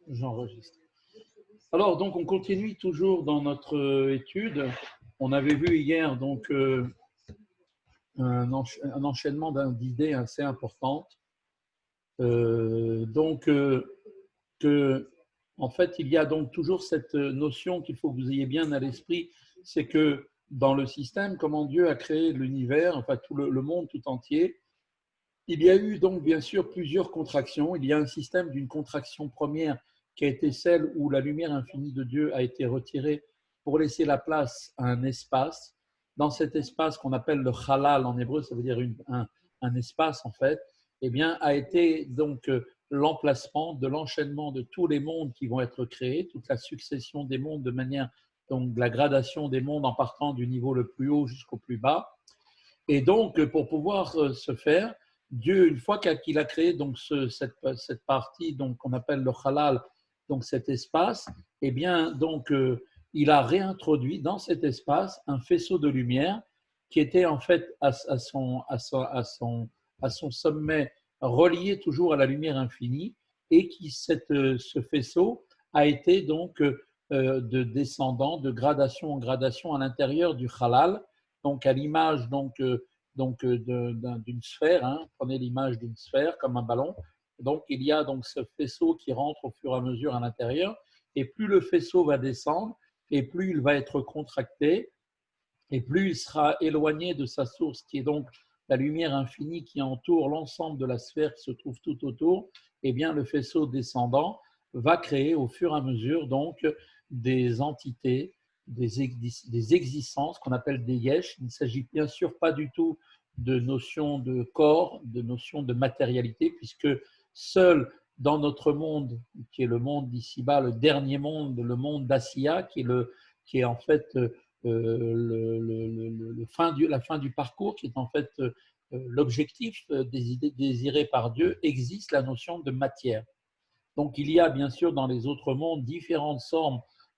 J'enregistre. Alors, donc, on continue toujours dans notre étude. On avait vu hier donc un enchaînement d'idées assez importantes. Que, en fait, il y a donc toujours cette notion qu'il faut que vous ayez bien à l'esprit, c'est que dans le système, comment Dieu a créé l'univers, enfin tout le monde tout entier, il y a eu donc bien sûr plusieurs contractions. Il y a un système d'une contraction première qui a été celle où la lumière infinie de Dieu a été retirée pour laisser la place à un espace. Dans cet espace qu'on appelle le halal en hébreu, ça veut dire un espace en fait, eh bien, a été donc l'emplacement de l'enchaînement de tous les mondes qui vont être créés, toute la succession des mondes de manière, donc la gradation des mondes en partant du niveau le plus haut jusqu'au plus bas. Et donc, pour pouvoir se faire, Dieu, une fois qu'il a créé donc cette partie donc qu'on appelle le halal, donc cet espace, eh bien donc il a réintroduit dans cet espace un faisceau de lumière qui était en fait à son sommet relié toujours à la lumière infinie et qui ce faisceau a été donc de descendant de gradation en gradation à l'intérieur du halal, donc à l'image d'une sphère, hein. Prenez l'image d'une sphère comme un ballon. Donc il y a donc ce faisceau qui rentre au fur et à mesure à l'intérieur, et plus le faisceau va descendre, et plus il va être contracté, et plus il sera éloigné de sa source, qui est donc la lumière infinie qui entoure l'ensemble de la sphère qui se trouve tout autour. Et bien le faisceau descendant va créer au fur et à mesure donc des entités, des existences qu'on appelle des yesh. Il ne s'agit bien sûr pas du tout de notion de corps, de notion de matérialité, puisque seul dans notre monde, qui est le monde d'ici-bas, le dernier monde, le monde d'Asiya, qui est en fait la fin du parcours, qui est en fait l'objectif désiré par Dieu, existe la notion de matière. Donc il y a bien sûr dans les autres mondes différentes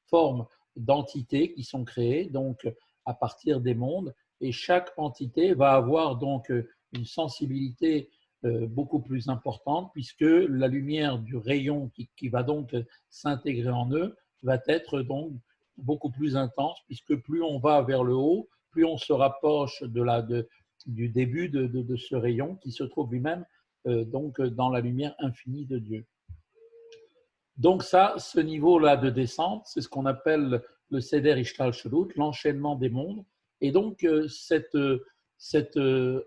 formes d'entités qui sont créées donc à partir des mondes, et chaque entité va avoir donc une sensibilité beaucoup plus importante, puisque la lumière du rayon qui va donc s'intégrer en eux va être donc beaucoup plus intense, puisque plus on va vers le haut, plus on se rapproche du début de ce rayon qui se trouve lui-même donc dans la lumière infinie de Dieu. Donc ça, ce niveau-là de descente, c'est ce qu'on appelle le Seder Ishtalshelut, l'enchaînement des mondes. Et donc cet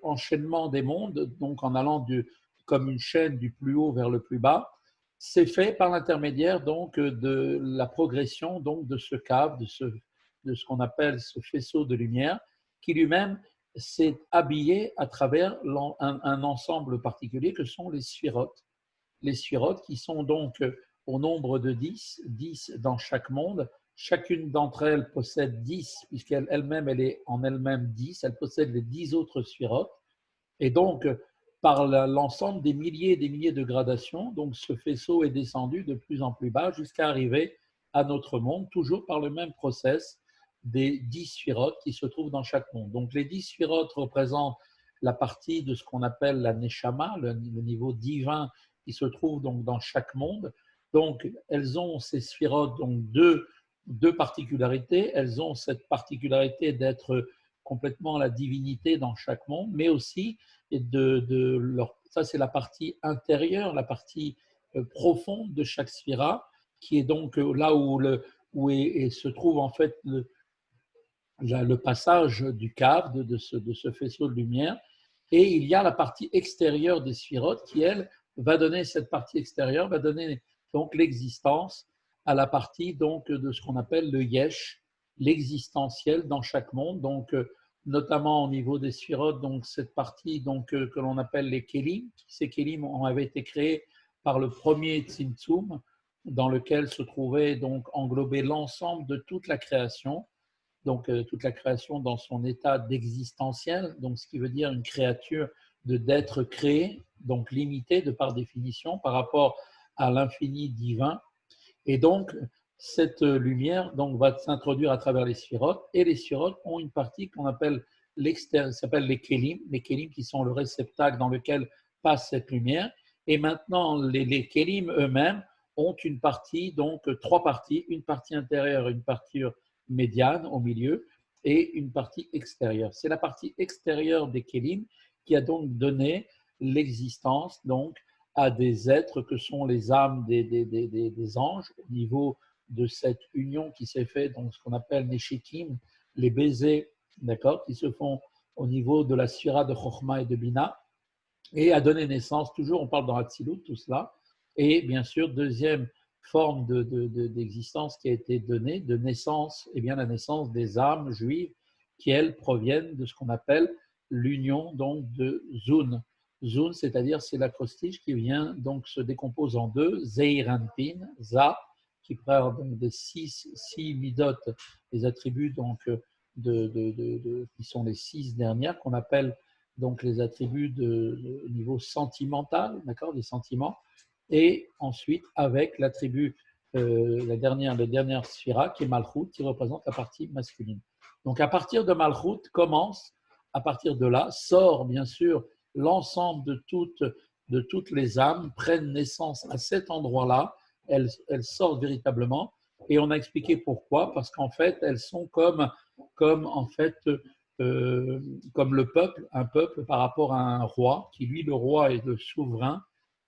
enchaînement des mondes, donc en allant comme une chaîne du plus haut vers le plus bas, c'est fait par l'intermédiaire donc de la progression donc de ce cave, de ce qu'on appelle ce faisceau de lumière, qui lui-même s'est habillé à travers un ensemble particulier que sont les sphirotes. Les sphirotes qui sont donc au nombre de 10 dans chaque monde. Chacune d'entre elles possède 10, puisqu'elle-même, elle est en elle-même 10, elle possède les 10 autres sphirotes. Et donc, par l'ensemble des milliers et des milliers de gradations, donc ce faisceau est descendu de plus en plus bas jusqu'à arriver à notre monde, toujours par le même process des 10 sphirotes qui se trouvent dans chaque monde. Donc les 10 sphirotes représentent la partie de ce qu'on appelle la neshama, le niveau divin qui se trouve donc dans chaque monde. Donc elles ont ces sphirotes donc deux particularités. Elles ont cette particularité d'être complètement la divinité dans chaque monde, mais aussi ça c'est la partie intérieure, la partie profonde de chaque sphira, qui est donc là où se trouve en fait le passage du cave, de ce faisceau de lumière. Et il y a la partie extérieure des sphirotes qui, elle, va donner cette partie extérieure, va donner donc l'existence à la partie donc de ce qu'on appelle le yesh, l'existentiel dans chaque monde. Donc, notamment au niveau des sphirotes, donc cette partie donc que l'on appelle les kélim. Ces kélim avaient été créés par le premier Tzimtzum, dans lequel se trouvait donc englobé l'ensemble de toute la création, donc toute la création dans son état d'existentiel, donc ce qui veut dire une créature d'être créée, donc limitée de par définition par rapport à l'infini divin. Et donc cette lumière donc va s'introduire à travers les sphirotes, et les sphirotes ont une partie qu'on appelle l'extérieur, s'appelle les kélim qui sont le réceptacle dans lequel passe cette lumière. Et maintenant les kélim eux-mêmes ont une partie, donc trois parties, une partie intérieure, une partie médiane au milieu et une partie extérieure. C'est la partie extérieure des Kélim qui a donc donné l'existence donc à des êtres que sont les âmes des anges au niveau de cette union qui s'est faite, donc ce qu'on appelle les Neshikim, les baisers, d'accord, qui se font au niveau de la sphira de Chokhmah et de Bina, et a donné naissance, toujours on parle dans Hatzilut, tout cela, et bien sûr, deuxième forme d'existence qui a été donnée, de naissance, et bien la naissance des âmes juives qui, elles, proviennent de ce qu'on appelle l'union donc de Zun. Zun, c'est-à-dire c'est l'acrostiche qui vient donc se décompose en deux, Zeiranpin, Za, qui prend donc des six midot, les attributs donc qui sont les six dernières, qu'on appelle donc les attributs de niveau sentimental, d'accord, des sentiments, et ensuite avec l'attribut, la dernière sphira, qui est Malchut, qui représente la partie masculine. Donc à partir de Malchut commence, à partir de là, sort bien sûr l'ensemble de toutes les âmes, prennent naissance à cet endroit-là, elles sortent véritablement, et on a expliqué pourquoi, parce qu'en fait, elles sont comme en fait, comme le peuple, un peuple par rapport à un roi, qui lui, le roi, est le souverain,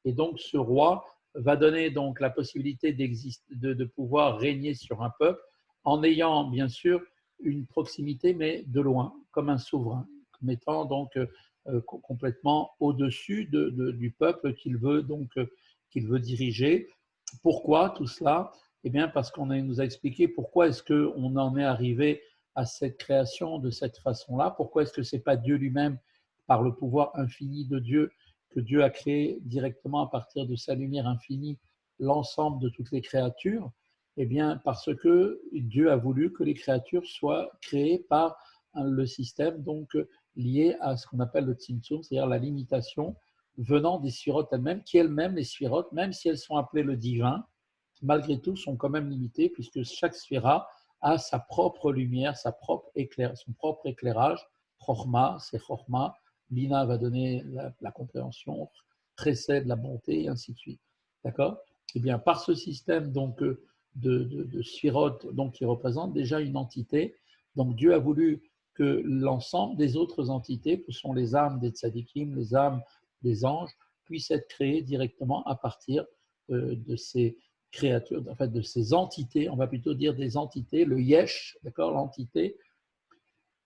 et donc ce roi va donner donc la possibilité de pouvoir régner sur un peuple en ayant bien sûr une proximité, mais de loin, comme un souverain, comme étant donc complètement au-dessus du peuple qu'il veut donc qu'il veut diriger. Pourquoi tout cela? Eh bien, parce qu'on nous a expliqué pourquoi est-ce qu'on en est arrivé à cette création de cette façon-là. Pourquoi est-ce que ce n'est pas Dieu lui-même, par le pouvoir infini de Dieu, que Dieu a créé directement à partir de sa lumière infinie l'ensemble de toutes les créatures? Eh bien, parce que Dieu a voulu que les créatures soient créées par le système donc lié à ce qu'on appelle le tzimtzum, c'est-à-dire la limitation venant des sphirotes elles-mêmes, qui elles-mêmes, les sphirotes, même si elles sont appelées le divin, malgré tout sont quand même limitées, puisque chaque sphira a sa propre lumière, son propre éclairage. Chokhmah, c'est Chokhmah. Bina va donner la compréhension, Chesed, la bonté, et ainsi de suite. D'accord? Eh bien, par ce système donc, de sphirotes donc, qui représente déjà une entité, donc Dieu a voulu que l'ensemble des autres entités, que sont les âmes des tzadikim, les âmes des anges, puissent être créées directement à partir de ces créatures, en fait, de ces entités, on va plutôt dire des entités, le yesh, d'accord, l'entité,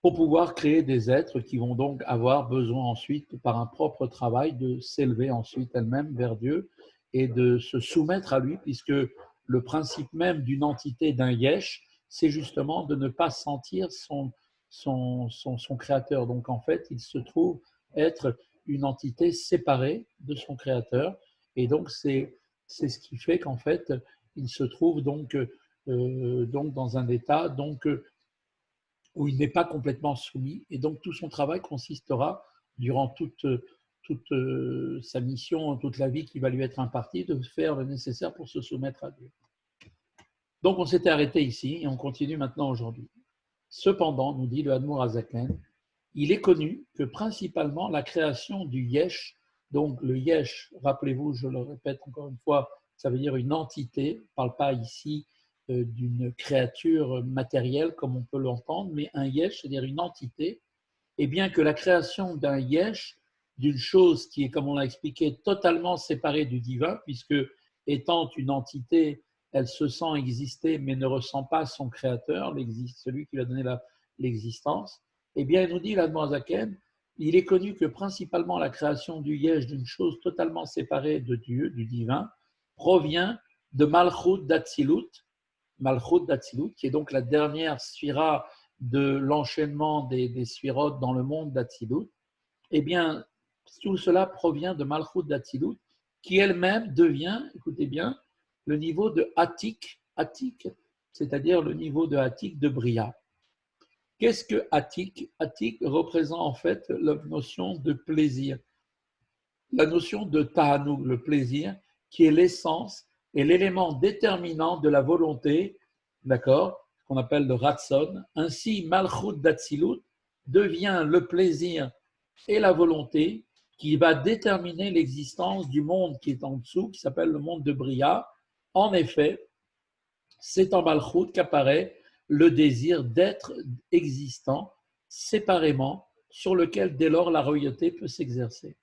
pour pouvoir créer des êtres qui vont donc avoir besoin ensuite, par un propre travail, de s'élever ensuite elles-mêmes vers Dieu et de se soumettre à lui, puisque le principe même d'une entité, d'un yesh, c'est justement de ne pas sentir son créateur. Donc en fait, il se trouve être une entité séparée de son créateur, et donc c'est ce qui fait qu'en fait, il se trouve donc dans un état où il n'est pas complètement soumis, et donc tout son travail consistera durant toute sa mission, toute la vie qui va lui être impartie, de faire le nécessaire pour se soumettre à Dieu. Donc on s'était arrêté ici et on continue maintenant aujourd'hui. Cependant, nous dit le Admour Hazaken, il est connu que principalement la création du yesh, donc le yesh, rappelez-vous, je le répète encore une fois, ça veut dire une entité, on ne parle pas ici d'une créature matérielle comme on peut l'entendre, mais un yesh, c'est-à-dire une entité, et bien que la création d'un yesh, d'une chose qui est, comme on l'a expliqué, totalement séparée du divin, puisque étant une entité, elle se sent exister mais ne ressent pas son créateur, celui qui lui a donné l'existence, eh bien, il nous dit l'Admorazaken, il est connu que principalement la création du yesh, d'une chose totalement séparée de Dieu, du divin, provient de Malchut d'Atsilut, qui est donc la dernière sphira de l'enchaînement des sphirotes dans le monde d'Atsilut. Eh bien, tout cela provient de Malchut d'Atsilut, qui elle-même devient, écoutez bien, le niveau de Atik, c'est-à-dire le niveau de Atik de Bria. Qu'est-ce que Atik? Atik représente en fait la notion de plaisir, la notion de Tahanoug, le plaisir, qui est l'essence et l'élément déterminant de la volonté, d'accord, qu'on appelle le Ratson. Ainsi, Malchut d'Atsilut devient le plaisir et la volonté qui va déterminer l'existence du monde qui est en dessous, qui s'appelle le monde de Bria, En effet, c'est en Malchut qu'apparaît le désir d'être existant séparément, sur lequel dès lors la royauté peut s'exercer.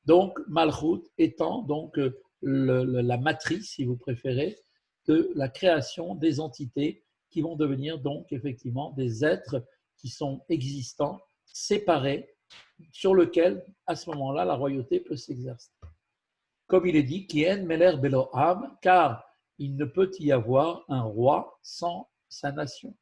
Donc, Malchut étant donc la matrice, si vous préférez, de la création des entités qui vont devenir donc effectivement des êtres qui sont existants, séparés, sur lequel, à ce moment-là, la royauté peut s'exercer. Comme il est dit, Kien Meler Beloam, car il ne peut y avoir un roi sans sa nation.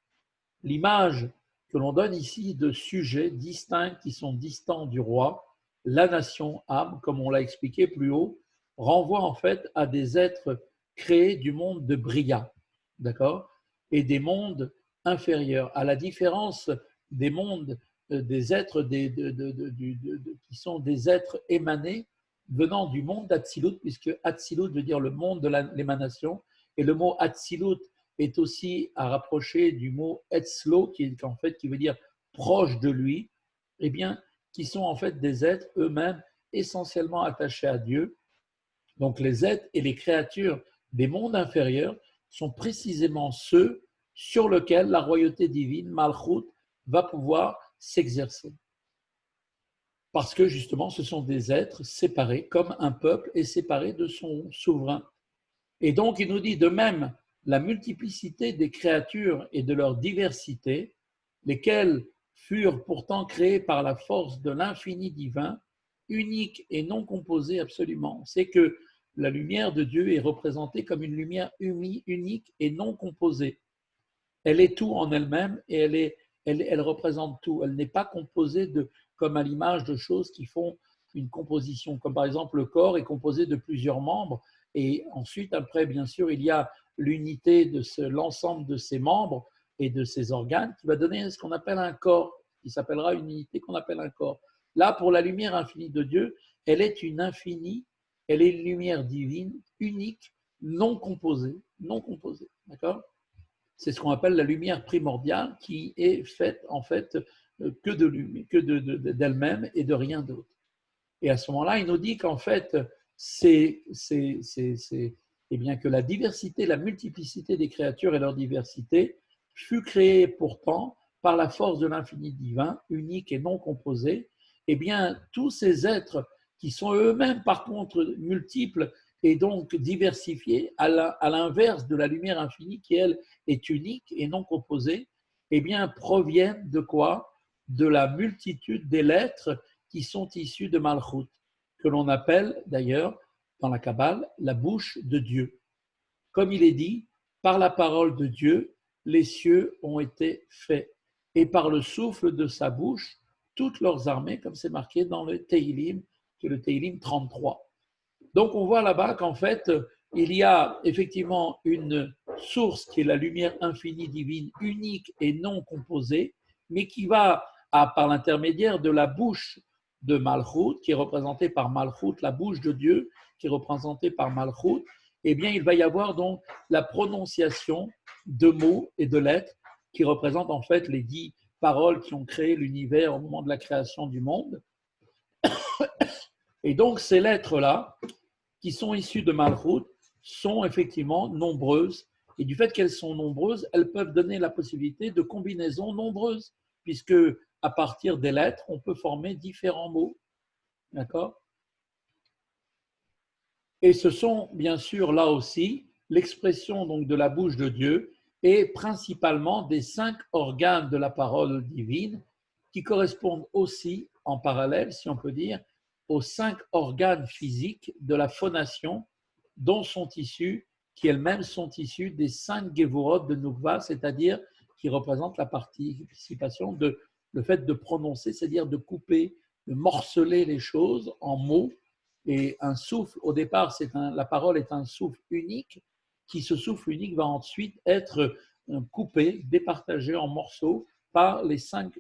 L'image que l'on donne ici de sujets distincts qui sont distants du roi, la nation âme, comme on l'a expliqué plus haut, renvoie en fait à des êtres créés du monde de Bria, d'accord, et des mondes inférieurs, à la différence des mondes des êtres qui sont des êtres émanés venant du monde d'Atsilut, puisque Atsilut veut dire le monde de l'émanation, et le mot Atsilut est aussi à rapprocher du mot Etzlo, qui veut dire proche de lui, eh bien, qui sont en fait des êtres eux-mêmes essentiellement attachés à Dieu. Donc les êtres et les créatures des mondes inférieurs sont précisément ceux sur lesquels la royauté divine, Malchut, va pouvoir s'exercer. Parce que justement, ce sont des êtres séparés, comme un peuple est séparé de son souverain. Et donc, il nous dit de même, la multiplicité des créatures et de leur diversité, lesquelles furent pourtant créées par la force de l'infini divin, unique et non composée absolument. C'est que la lumière de Dieu est représentée comme une lumière unique et non composée. Elle est tout en elle-même et elle représente tout. Elle n'est pas composée comme à l'image de choses qui font une composition, comme par exemple le corps est composé de plusieurs membres. Et ensuite, après, bien sûr, il y a l'unité de l'ensemble de ses membres et de ses organes qui va donner ce qu'on appelle un corps, qui s'appellera une unité qu'on appelle un corps. Là, pour la lumière infinie de Dieu, elle est une infinie, elle est une lumière divine, unique, non composée, non composée. D'accord ? C'est ce qu'on appelle la lumière primordiale qui est faite en fait que d'elle-même et de rien d'autre. Et à ce moment-là, il nous dit qu'en fait, eh bien, que la diversité, la multiplicité des créatures et leur diversité fut créée pourtant par la force de l'infini divin, unique et non composé. Eh bien, tous ces êtres qui sont eux-mêmes par contre multiples et donc diversifiés, à l'inverse de la lumière infinie qui, elle, est unique et non composée, eh bien, proviennent de quoi? De la multitude des lettres qui sont issus de Malchut, que l'on appelle d'ailleurs dans la Kabbale la bouche de Dieu. Comme il est dit, par la parole de Dieu, les cieux ont été faits, et par le souffle de sa bouche, toutes leurs armées, comme c'est marqué dans le Teilim, qui est le Teilim 33. Donc on voit là-bas qu'en fait, il y a effectivement une source qui est la lumière infinie divine, unique et non composée, mais qui va, par l'intermédiaire de la bouche de Malchut, qui est représentée par Malchut, la bouche de Dieu, qui est représentée par Malchut, eh bien, il va y avoir donc la prononciation de mots et de lettres qui représentent en fait les 10 paroles qui ont créé l'univers au moment de la création du monde. Et donc, ces lettres-là, qui sont issues de Malchut, sont effectivement nombreuses. Et du fait qu'elles sont nombreuses, elles peuvent donner la possibilité de combinaisons nombreuses, puisque à partir des lettres, on peut former différents mots. D'accord ? Et ce sont bien sûr là aussi l'expression donc de la bouche de Dieu et principalement des 5 organes de la parole divine qui correspondent aussi en parallèle, si on peut dire, aux 5 organes physiques de la phonation dont sont issus, qui elles-mêmes sont issues des 5 Gevurot de Nukva, c'est-à-dire qui représentent la participation de le fait de prononcer, c'est-à-dire de couper, de morceler les choses en mots. Et un souffle, au départ, la parole est un souffle unique, qui ce souffle unique va ensuite être coupé, départagé en morceaux par les cinq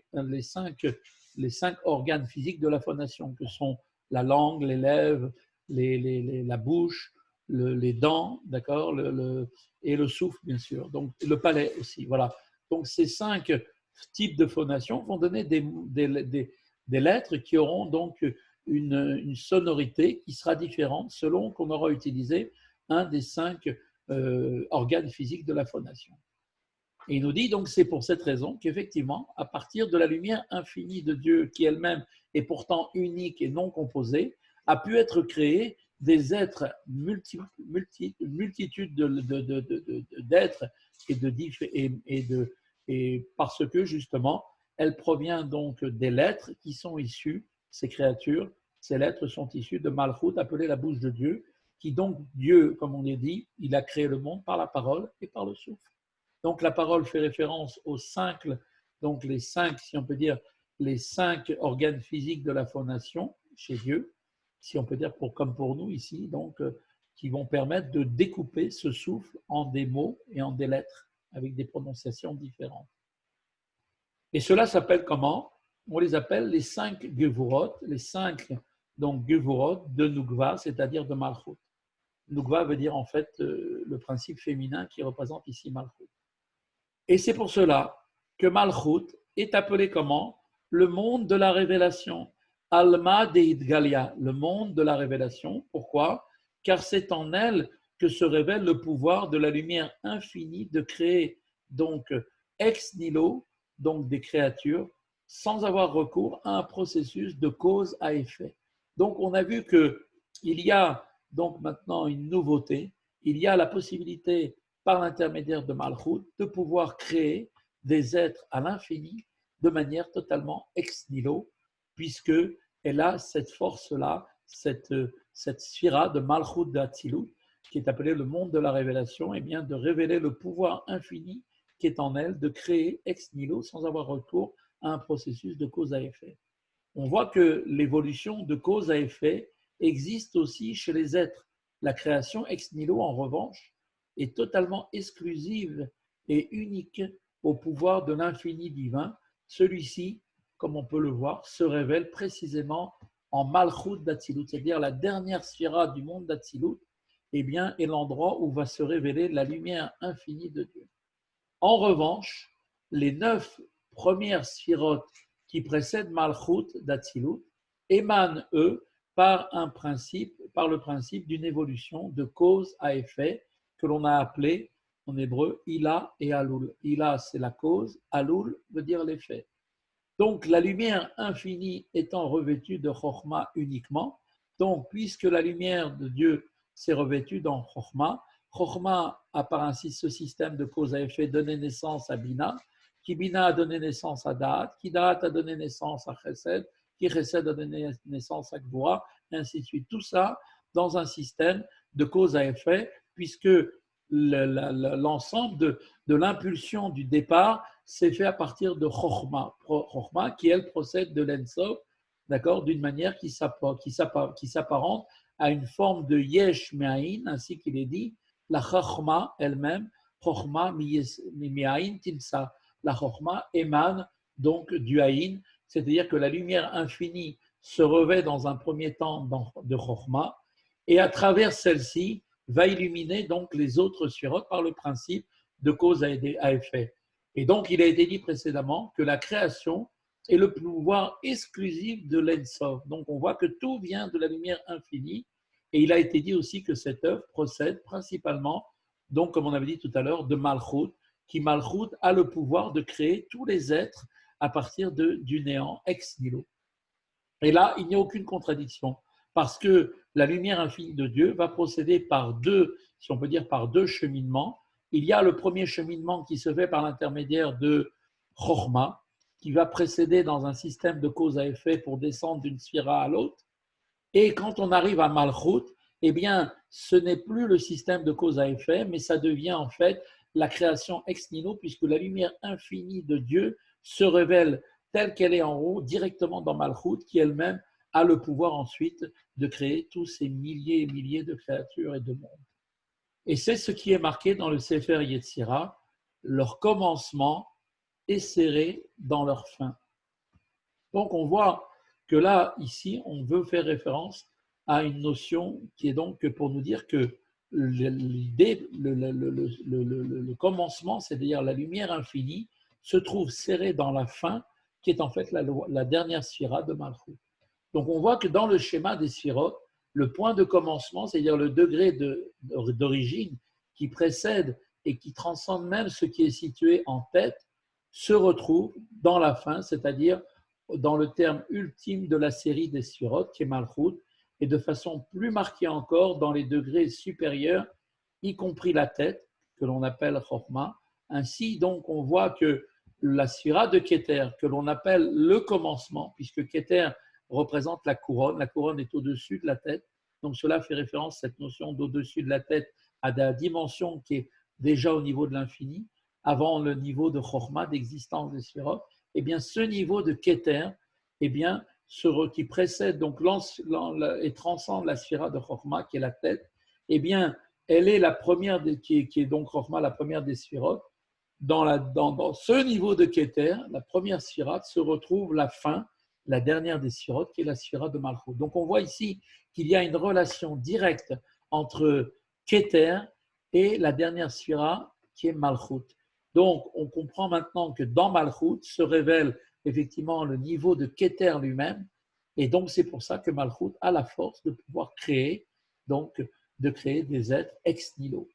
organes physiques de la phonation, que sont la langue, les lèvres, la bouche, les dents, d'accord, et le souffle, bien sûr, donc le palais aussi. Voilà. Donc ces 5 types de phonation vont donner des lettres qui auront donc une sonorité qui sera différente selon qu'on aura utilisé un des 5 organe physique de la phonation. Et il nous dit donc c'est pour cette raison qu'effectivement, à partir de la lumière infinie de Dieu, qui elle-même est pourtant unique et non composée, a pu être créé des êtres, multitude d'êtres et parce que justement, elle provient donc des lettres qui sont issues, ces créatures, ces lettres sont issues de Malchut, appelée la bouche de Dieu, qui donc Dieu, comme on l'a dit, il a créé le monde par la parole et par le souffle. Donc la parole fait référence aux cinq, donc les cinq, si on peut dire, les cinq organes physiques de la phonation chez Dieu, si on peut dire comme pour nous ici, donc qui vont permettre de découper ce souffle en des mots et en des lettres avec des prononciations différentes. Et cela s'appelle comment? On les appelle les cinq Gevurot, les cinq donc Gevurot de Nukva, c'est-à-dire de Malchut. Nukva veut dire en fait le principe féminin qui représente ici Malchut. Et c'est pour cela que Malchut est appelé comment? Le monde de la révélation. Alma Deidgalia, le monde de la révélation. Pourquoi? Car c'est en elle que se révèle le pouvoir de la lumière infinie de créer donc ex nihilo, donc des créatures, sans avoir recours à un processus de cause à effet. Donc on a vu qu'il y a donc maintenant une nouveauté, il y a la possibilité par l'intermédiaire de Malchut, de pouvoir créer des êtres à l'infini de manière totalement ex nihilo, puisqu'elle a cette force-là, cette sphira de Malchut d'Atzilut, qui est appelée le monde de la révélation, et bien de révéler le pouvoir infini qui est en elle, de créer ex nihilo sans avoir recours à un processus de cause à effet. On voit que l'évolution de cause à effet existe aussi chez les êtres. La création ex nihilo, en revanche, est totalement exclusive et unique au pouvoir de l'infini divin. Celui-ci, comme on peut le voir, se révèle précisément en Malchut d'Atzilut, c'est-à-dire la dernière sphira du monde d'Atzilut, eh bien, est l'endroit où va se révéler la lumière infinie de Dieu. En revanche, les 9 premières sphirotes qui précèdent Malchut d'Atzilut émanent, eux, par le principe d'une évolution de cause à effet, que l'on a appelé en hébreu Ila et Alul. Ila, c'est la cause, Alul veut dire l'effet. Donc, la lumière infinie étant revêtue de Chokhmah uniquement, donc, puisque la lumière de Dieu s'est revêtue dans Chokhmah, Chokhmah a par ainsi ce système de cause à effet donné naissance à Bina, qui Bina a donné naissance à Da'at, qui Da'at a donné naissance à Chesed, qui Chesed a donné naissance à Gvura, et ainsi de suite. Tout ça dans un système de cause à effet, puisque l'ensemble de l'impulsion du départ s'est fait à partir de Chokhmah. Chokhmah qui, elle, procède de l'Ensof, d'accord, d'une manière qui s'apparente à une forme de Yesh Me'ain, ainsi qu'il est dit, la Chokhmah elle-même, Chokhmah Me'ain Timsa. La Chokhmah émane donc du Aïn, c'est-à-dire que la lumière infinie se revêt dans un premier temps de Chokhmah, et à travers celle-ci, va illuminer donc les autres sphirotes par le principe de cause à effet. Et donc, il a été dit précédemment que la création est le pouvoir exclusif de l'Ensof. Donc, on voit que tout vient de la lumière infinie. Et il a été dit aussi que cette œuvre procède principalement, donc, comme on avait dit tout à l'heure, de Malchut, qui Malchut a le pouvoir de créer tous les êtres à partir du néant ex nihilo. Et là, il n'y a aucune contradiction, parce que la lumière infinie de Dieu va procéder par deux, si on peut dire par deux cheminements. Il y a le premier cheminement qui se fait par l'intermédiaire de Chokhmah, qui va précéder dans un système de cause à effet pour descendre d'une sphira à l'autre. Et quand on arrive à Malchut, eh bien, ce n'est plus le système de cause à effet, mais ça devient en fait la création ex nihilo, puisque la lumière infinie de Dieu se révèle telle qu'elle est en haut, directement dans Malchut, qui elle-même a le pouvoir ensuite de créer tous ces milliers et milliers de créatures et de mondes. Et c'est ce qui est marqué dans le Sefer Yetzira, leur commencement est serré dans leur fin. Donc on voit que là, ici, on veut faire référence à une notion qui est donc pour nous dire que l'idée, le commencement, c'est-à-dire la lumière infinie, se trouve serrée dans la fin, qui est en fait la dernière sphira de Malchut. Donc on voit que dans le schéma des sphirotes, le point de commencement, c'est-à-dire le degré d'origine qui précède et qui transcende même ce qui est situé en tête, se retrouve dans la fin, c'est-à-dire dans le terme ultime de la série des sphirotes, qui est Malchut, et de façon plus marquée encore dans les degrés supérieurs, y compris la tête, que l'on appelle Chokhmah. Ainsi, donc, on voit que la sphira de Keter, que l'on appelle le commencement, puisque Keter représente la couronne est au-dessus de la tête, donc cela fait référence, cette notion d'au-dessus de la tête, à la dimension qui est déjà au niveau de l'infini, avant le niveau de Chokhmah, d'existence des sphirotes. Eh bien, ce niveau de Keter, eh bien, qui précède donc et transcende la sphira de Chokhmah, qui est la tête, eh bien, elle est la première, qui est donc Chokhmah, la première des sphirotes. Dans ce niveau de Keter, la première sphira, se retrouve la fin, la dernière des sphirotes, qui est la sphira de Malchut. Donc, on voit ici qu'il y a une relation directe entre Keter et la dernière sphira, qui est Malchut. Donc, on comprend maintenant que dans Malchut se révèle effectivement le niveau de Keter lui-même, et donc c'est pour ça que Malchut a la force de pouvoir créer, donc de créer des êtres ex nihilo.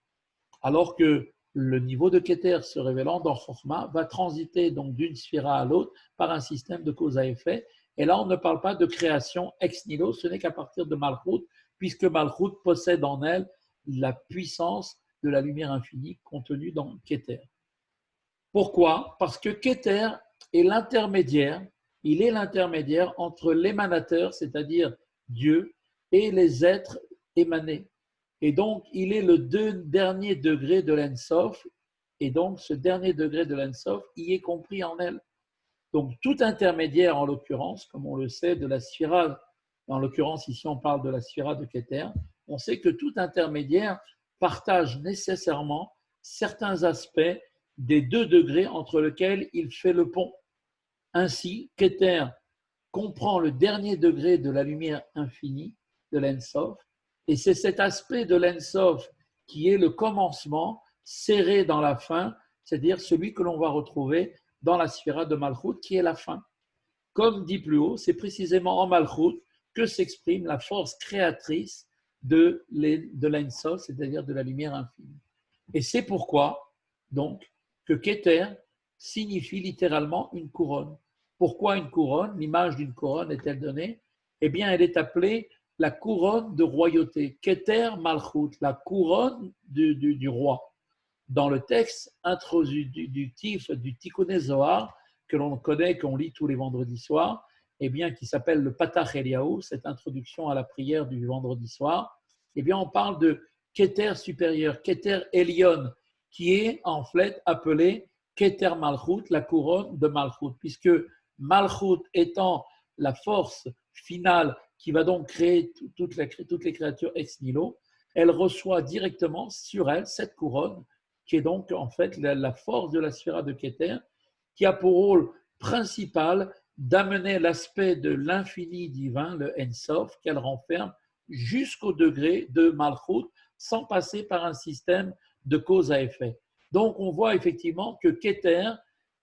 Alors que le niveau de Keter se révélant dans Chokhmah va transiter donc d'une sphira à l'autre par un système de cause à effet. Et là, on ne parle pas de création ex nihilo, ce n'est qu'à partir de Malchut, puisque Malchut possède en elle la puissance de la lumière infinie contenue dans Keter. Pourquoi? Parce que Keter est l'intermédiaire, il est l'intermédiaire entre l'émanateur, c'est-à-dire Dieu, et les êtres émanés. Et donc, il est le dernier degré de l'Ensof, et donc ce dernier degré de l'Ensof y est compris en elle. Donc, tout intermédiaire, en l'occurrence, comme on le sait, de la sphira, en l'occurrence, ici on parle de la sphira de Keter, on sait que tout intermédiaire partage nécessairement certains aspects des deux degrés entre lesquels il fait le pont. Ainsi, Keter comprend le dernier degré de la lumière infinie de l'Ensof, et c'est cet aspect de l'Ensof qui est le commencement serré dans la fin, c'est-à-dire celui que l'on va retrouver dans la sphira de Malchut, qui est la fin. Comme dit plus haut, c'est précisément en Malchut que s'exprime la force créatrice de l'Ensof, c'est-à-dire de la lumière infinie. Et c'est pourquoi, donc, que Keter signifie littéralement une couronne. Pourquoi une couronne? L'image d'une couronne est-elle donnée? Eh bien, elle est appelée la couronne de royauté. Keter Malchut, la couronne du roi. Dans le texte introductif du Tikkuné Zohar, que l'on connaît, qu'on lit tous les vendredis soirs, eh bien, qui s'appelle le Patach Eliyahu, cette introduction à la prière du vendredi soir, eh bien, on parle de Keter supérieur, Keter Elion, qui est en fait appelé Keter Malchut, la couronne de Malchut, puisque Malchut étant la force finale qui va donc créer toutes les créatures ex nihilo, elle reçoit directement sur elle cette couronne, qui est donc en fait la force de la sphira de Keter, qui a pour rôle principal d'amener l'aspect de l'infini divin, le Ensof, qu'elle renferme jusqu'au degré de Malchut, sans passer par un système de cause à effet. Donc on voit effectivement que Keter,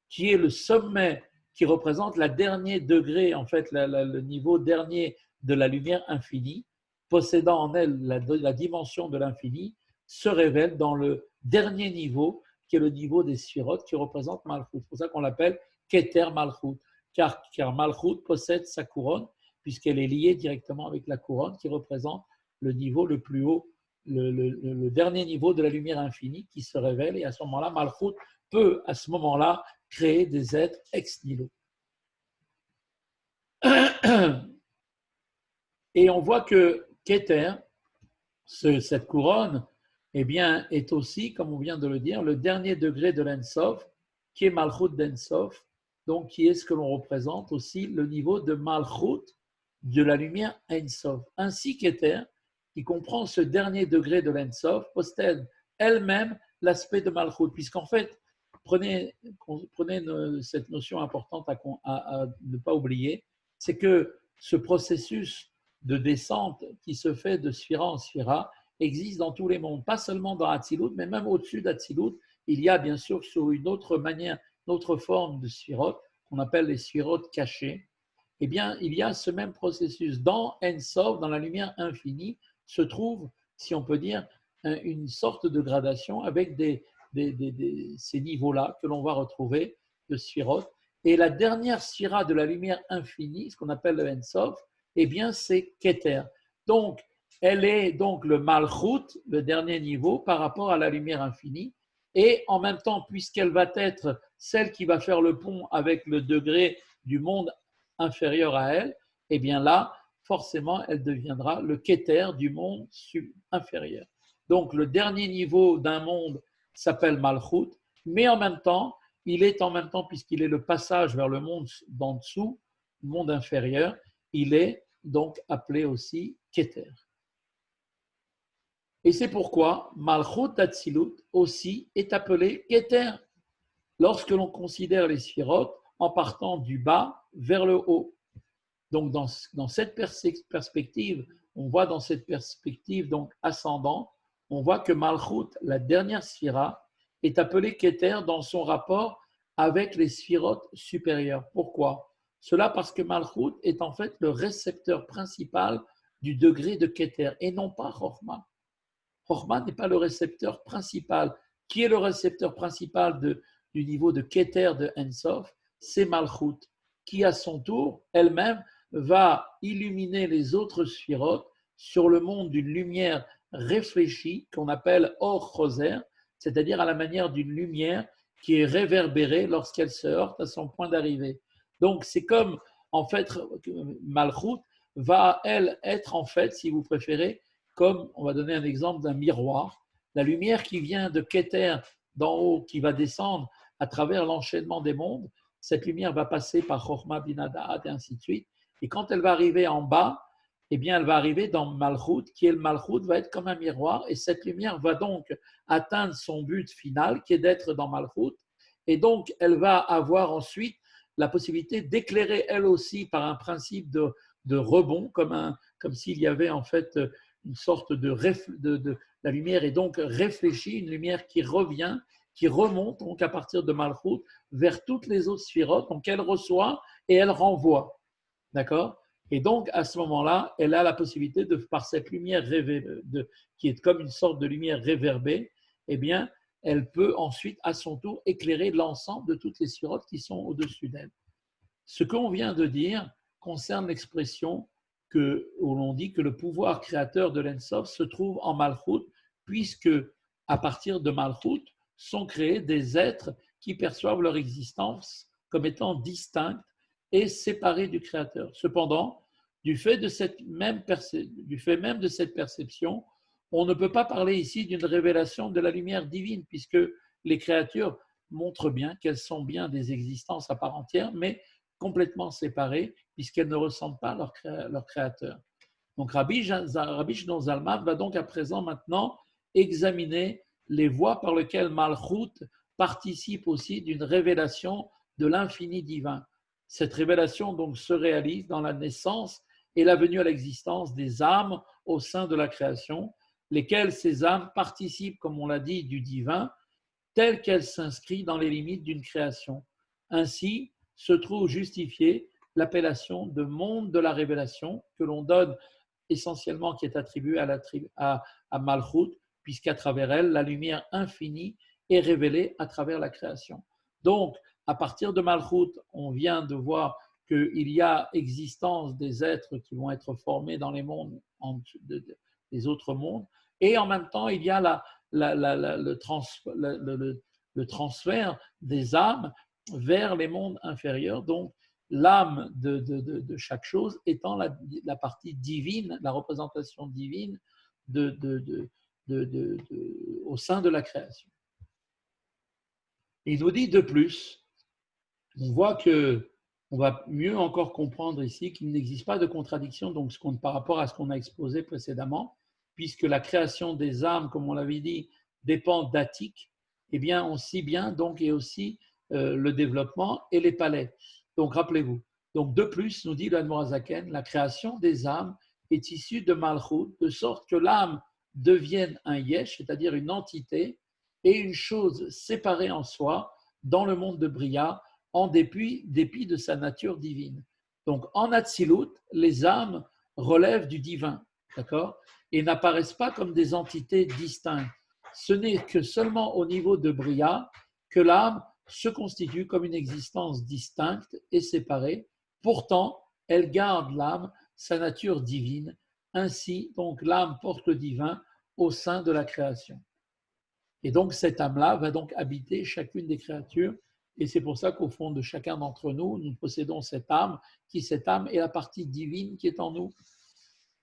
qui est le sommet, qui représente le dernier degré, en fait le niveau dernier de la lumière infinie, possédant en elle la dimension de l'infini, se révèle dans le dernier niveau, qui est le niveau des sphirotes, qui représente Malchut. C'est pour ça qu'on l'appelle Keter Malchut, car Malchut possède sa couronne, puisqu'elle est liée directement avec la couronne, qui représente le niveau le plus haut, le dernier niveau de la lumière infinie qui se révèle, et à ce moment-là, Malchut peut, à ce moment-là, créer des êtres ex nihilo. Et on voit que Keter, cette couronne, eh bien, est aussi, comme on vient de le dire, le dernier degré de l'Ensof, qui est Malchut d'Ensof, donc qui est ce que l'on représente aussi le niveau de Malchut de la lumière Ensof. Ainsi Keter, qui comprend ce dernier degré de l'Ensof, possède elle-même l'aspect de Malchut, puisqu'en fait, prenez cette notion importante à ne pas oublier, c'est que ce processus de descente qui se fait de sphira en sphira existe dans tous les mondes, pas seulement dans Hatzilut, mais même au-dessus d'Hatzilut, il y a bien sûr sur une autre manière, une autre forme de sphirotes, qu'on appelle les sphirotes cachées. Eh bien, il y a ce même processus. Dans Ensof, dans la lumière infinie, se trouve, si on peut dire, une sorte de gradation avec ces niveaux-là que l'on va retrouver de Sphirot. Et la dernière sphira de la lumière infinie, ce qu'on appelle le Ensof, eh bien, c'est Keter. Donc, elle est donc le Malchut, le dernier niveau, par rapport à la lumière infinie. Et en même temps, puisqu'elle va être celle qui va faire le pont avec le degré du monde inférieur à elle, eh bien là, forcément, elle deviendra le Keter du monde inférieur. Donc, le dernier niveau d'un monde s'appelle Malchut, mais en même temps, il est en même temps, puisqu'il est le passage vers le monde d'en dessous, le monde inférieur, il est donc appelé aussi Keter. Et c'est pourquoi Malchut Atzilut aussi est appelé Keter, lorsque l'on considère les sphirotes en partant du bas vers le haut. Donc dans cette perspective, on voit dans cette perspective donc ascendant, on voit que Malchut, la dernière sphira, est appelée Keter dans son rapport avec les sphirotes supérieures. Pourquoi? Cela parce que Malchut est en fait le récepteur principal du degré de Keter et non pas Chochma. Chochma n'est pas le récepteur principal. Qui est le récepteur principal du niveau de Keter de Ensof? C'est Malchut, qui à son tour, elle-même, va illuminer les autres sphirotes sur le monde d'une lumière réfléchie qu'on appelle Or Choser, c'est-à-dire à la manière d'une lumière qui est réverbérée lorsqu'elle se heurte à son point d'arrivée. Donc c'est comme, en fait, Malchut va, elle, être en fait, si vous préférez, comme, on va donner un exemple d'un miroir. La lumière qui vient de Keter d'en haut, qui va descendre à travers l'enchaînement des mondes, cette lumière va passer par Chochma Binadaat et ainsi de suite. Et quand elle va arriver en bas, eh bien, elle va arriver dans Malchut, qui est le Malchut, va être comme un miroir, et cette lumière va donc atteindre son but final, qui est d'être dans Malchut, et donc elle va avoir ensuite la possibilité d'éclairer elle aussi par un principe de rebond, comme s'il y avait en fait une sorte de la lumière est donc réfléchie, une lumière qui revient, qui remonte donc à partir de Malchut vers toutes les autres sphirotes, donc elle reçoit et elle renvoie. D'accord? Et donc, à ce moment-là, elle a la possibilité de, par cette lumière qui est comme une sorte de lumière réverbée, eh bien, elle peut ensuite, à son tour, éclairer l'ensemble de toutes les sphirotes qui sont au-dessus d'elle. Ce qu'on vient de dire concerne l'expression où l'on dit que le pouvoir créateur de l'Ensof se trouve en Malchut, puisque, à partir de Malchut, sont créés des êtres qui perçoivent leur existence comme étant distincts et séparés du Créateur. Cependant, du fait même de cette perception, on ne peut pas parler ici d'une révélation de la lumière divine, puisque les créatures montrent bien qu'elles sont bien des existences à part entière, mais complètement séparées, puisqu'elles ne ressentent pas leur Créateur. Donc Rabbi Shimon Zalman va donc à présent maintenant examiner les voies par lesquelles Malchut participe aussi d'une révélation de l'infini divin. Cette révélation donc se réalise dans la naissance et la venue à l'existence des âmes au sein de la création, lesquelles ces âmes participent, comme on l'a dit, du divin, telle qu'elle s'inscrit dans les limites d'une création. Ainsi se trouve justifiée l'appellation de monde de la révélation que l'on donne essentiellement, qui est attribuée à Malchut, puisqu'à travers elle, la lumière infinie est révélée à travers la création. Donc, à partir de Malchut, on vient de voir qu'il y a existence des êtres qui vont être formés dans les mondes, des autres mondes, et en même temps, il y a le transfert des âmes vers les mondes inférieurs. Donc, l'âme de chaque chose étant la partie divine, la représentation divine au sein de la création. Il nous dit de plus, on voit que on va mieux encore comprendre ici qu'il n'existe pas de contradiction donc, par rapport à ce qu'on a exposé précédemment, puisque la création des âmes, comme on l'avait dit, dépend d'Atik, et bien aussi bien donc et aussi le développement et les palais. Donc rappelez-vous. Donc de plus, nous dit l'Admorazaken, la création des âmes est issue de Malchut, de sorte que l'âme devienne un yesh, c'est-à-dire une entité et une chose séparée en soi dans le monde de Bria, en dépit de sa nature divine. Donc en Atzilut, les âmes relèvent du divin, d'accord? et n'apparaissent pas comme des entités distinctes. Ce n'est que seulement au niveau de Bria que l'âme se constitue comme une existence distincte et séparée. Pourtant, elle garde l'âme, sa nature divine. Ainsi, donc, l'âme porte le divin au sein de la création. Et donc, cette âme-là va donc habiter chacune des créatures. Et c'est pour ça qu'au fond de chacun d'entre nous, nous possédons cette âme, cette âme est la partie divine qui est en nous.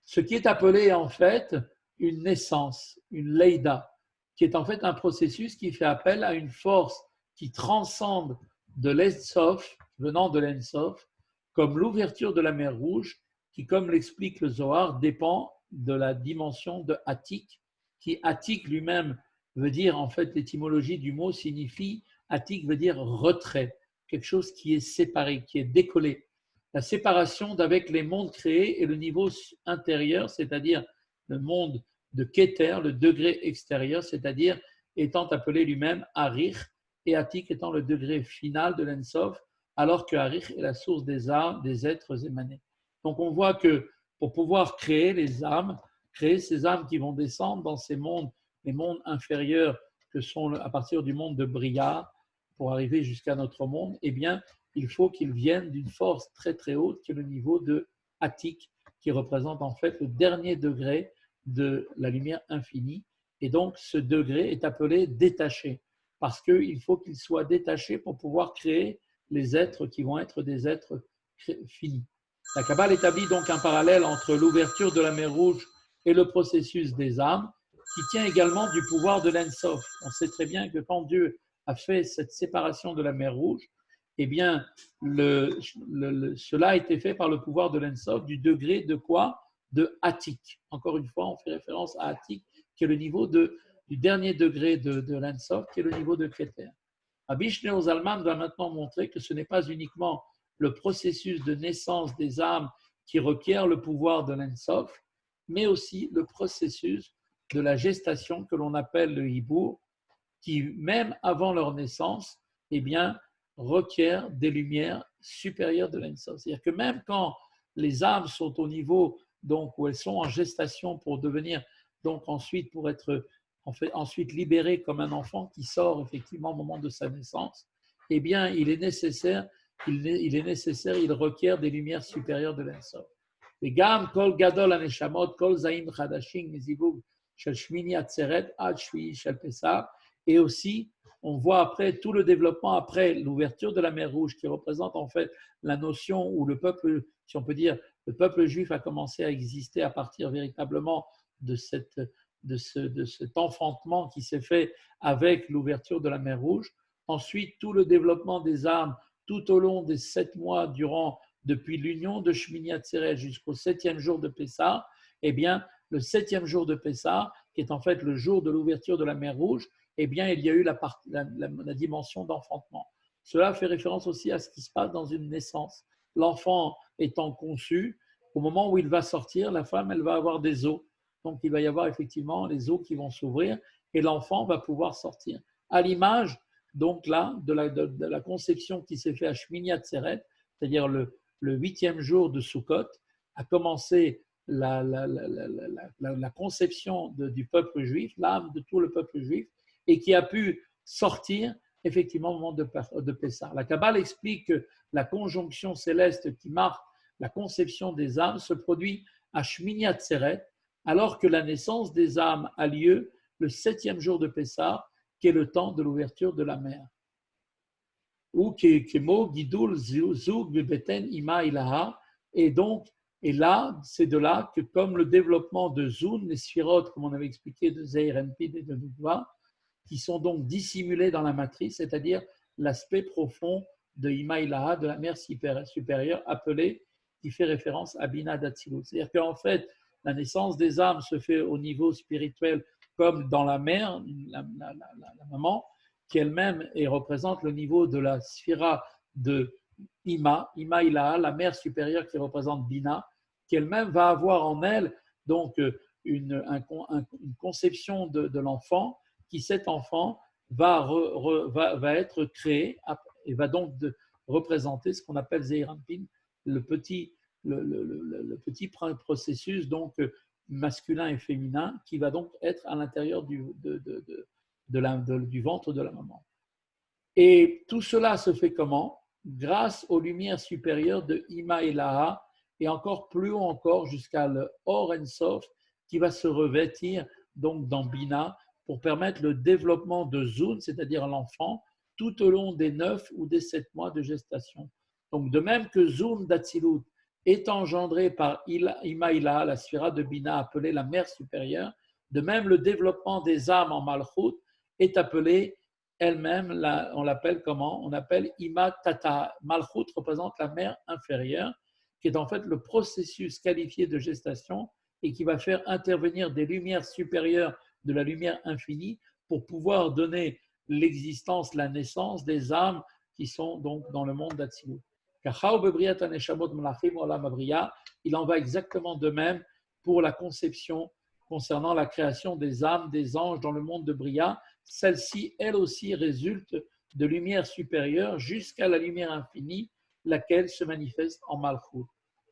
Ce qui est appelé en fait une naissance, une leïda, qui est en fait un processus qui fait appel à une force qui transcende de l'Ensof, venant de l'Ensof, comme l'ouverture de la mer Rouge, qui, comme l'explique le Zohar, dépend de la dimension de Atik, qui Atik lui-même veut dire, en fait, l'étymologie du mot signifie, Atik veut dire retrait, quelque chose qui est séparé, qui est décollé. La séparation d'avec les mondes créés et le niveau intérieur, c'est-à-dire le monde de Keter, le degré extérieur, c'est-à-dire étant appelé lui-même Arich, et Atik étant le degré final de l'Ensof, alors que Arich est la source des âmes, des êtres émanés. Donc on voit que pour pouvoir créer les âmes, créer ces âmes qui vont descendre dans ces mondes, les mondes inférieurs que sont à partir du monde de Bria, pour arriver jusqu'à notre monde, eh bien, il faut qu'ils viennent d'une force très très haute qui est le niveau de Attik, qui représente en fait le dernier degré de la lumière infinie. Et donc ce degré est appelé détaché, parce qu'il faut qu'il soit détaché pour pouvoir créer les êtres qui vont être des êtres finis. La Kabbale établit donc un parallèle entre l'ouverture de la mer Rouge et le processus des âmes, qui tient également du pouvoir de l'Ensof. On sait très bien que quand Dieu a fait cette séparation de la mer Rouge, eh bien, cela a été fait par le pouvoir de l'Ensof du degré de quoi? De Attik. Encore une fois, on fait référence à Attik, qui est le niveau du dernier degré de l'Ensof, qui est le niveau de Keter. Rabbi Shneur Zalman va maintenant montrer que ce n'est pas uniquement le processus de naissance des âmes qui requiert le pouvoir de l'Ensof, mais aussi le processus de la gestation que l'on appelle le hibour, qui, même avant leur naissance, eh bien, requiert des lumières supérieures de l'Ensof. C'est-à-dire que même quand les âmes sont au niveau donc, où elles sont en gestation pour devenir, donc ensuite, pour être ensuite libérées comme un enfant qui sort effectivement au moment de sa naissance, eh bien, il requiert des lumières supérieures de l'Ensof. וגם כל גדול הנשמות, כל זעים חדשים מזיווג של שמיני עצרת עד שביעי של פסח, et aussi, on voit après tout le développement après l'ouverture de la mer Rouge qui représente en fait la notion où le peuple, si on peut dire, le peuple juif a commencé à exister à partir véritablement de cet enfantement qui s'est fait avec l'ouverture de la mer Rouge. Ensuite, tout le développement des âmes tout au long des 7 mois depuis l'union de Shmini Atzeret jusqu'au 7e jour de Pessah, eh bien, le 7e jour de Pessah, qui est en fait le jour de l'ouverture de la mer Rouge, eh bien, il y a eu la dimension d'enfantement. Cela fait référence aussi à ce qui se passe dans une naissance. L'enfant étant conçu, au moment où il va sortir, la femme, elle va avoir des os. Donc, il va y avoir effectivement les os qui vont s'ouvrir et l'enfant va pouvoir sortir. À l'image, donc là, de la conception qui s'est faite à Shmini Atzeret, c'est-à-dire le 8e jour de Sukkot, a commencé la conception du peuple juif, l'âme de tout le peuple juif, et qui a pu sortir effectivement au moment de Pessah. La Kabbale explique que la conjonction céleste qui marque la conception des âmes se produit à Shmini Atzeret, alors que la naissance des âmes a lieu le 7e jour de Pessah, qui est le temps de l'ouverture de la mer. Ou Kemo Gidul Zug Bebeten Ima Ilaha, et donc, et là, c'est de là que, comme le développement de Zun, les sphirotes, comme on avait expliqué, de Zeir Enpid et de Nukva, qui sont donc dissimulés dans la matrice, c'est-à-dire l'aspect profond de Ima Ilaha, de la mer supérieure, appelée, qui fait référence à Bina d'Atsilut. C'est-à-dire qu'en fait, la naissance des âmes se fait au niveau spirituel, comme dans la mère, la maman, qui elle-même représente le niveau de la sphira de Ima Ilaha, la mère supérieure qui représente Bina, qui elle-même va avoir en elle donc une conception de l'enfant, qui cet enfant va être créé et va donc représenter ce qu'on appelle Zeir Anpin, le petit processus donc masculin et féminin qui va donc être à l'intérieur du ventre de la maman. Et tout cela se fait comment? Grâce aux lumières supérieures de Ima et Laha, et encore plus haut encore jusqu'à le Or En Sof, qui va se revêtir donc dans Bina pour permettre le développement de Zun, c'est-à-dire l'enfant, tout au long des 9 ou des 7 mois de gestation. Donc de même que Zun d'Atsilut est engendré par Ima et Laha, la sphira de Bina appelée la mère supérieure, de même le développement des âmes en Malchut est appelé elle-même, on l'appelle comment? On appelle Ima Tata. Malchut représente la mère inférieure, qui est en fait le processus qualifié de gestation et qui va faire intervenir des lumières supérieures de la lumière infinie pour pouvoir donner l'existence, la naissance des âmes qui sont donc dans le monde d'Atsilut. Il en va exactement de même pour la conception concernant la création des âmes, des anges dans le monde de Bria. Celle-ci, elle aussi, résulte de lumière supérieure jusqu'à la lumière infinie, laquelle se manifeste en Malchut.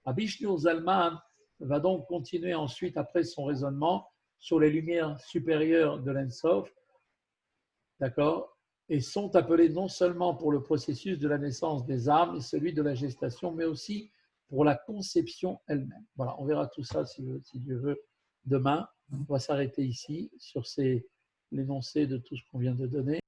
Rabbi Shneur Zalman va donc continuer ensuite, après son raisonnement, sur les lumières supérieures de l'Ensof, d'accord, et sont appelées non seulement pour le processus de la naissance des âmes et celui de la gestation, mais aussi pour la conception elle-même. Voilà, on verra tout ça, si Dieu veut, demain. On va s'arrêter ici sur l'énoncé de tout ce qu'on vient de donner.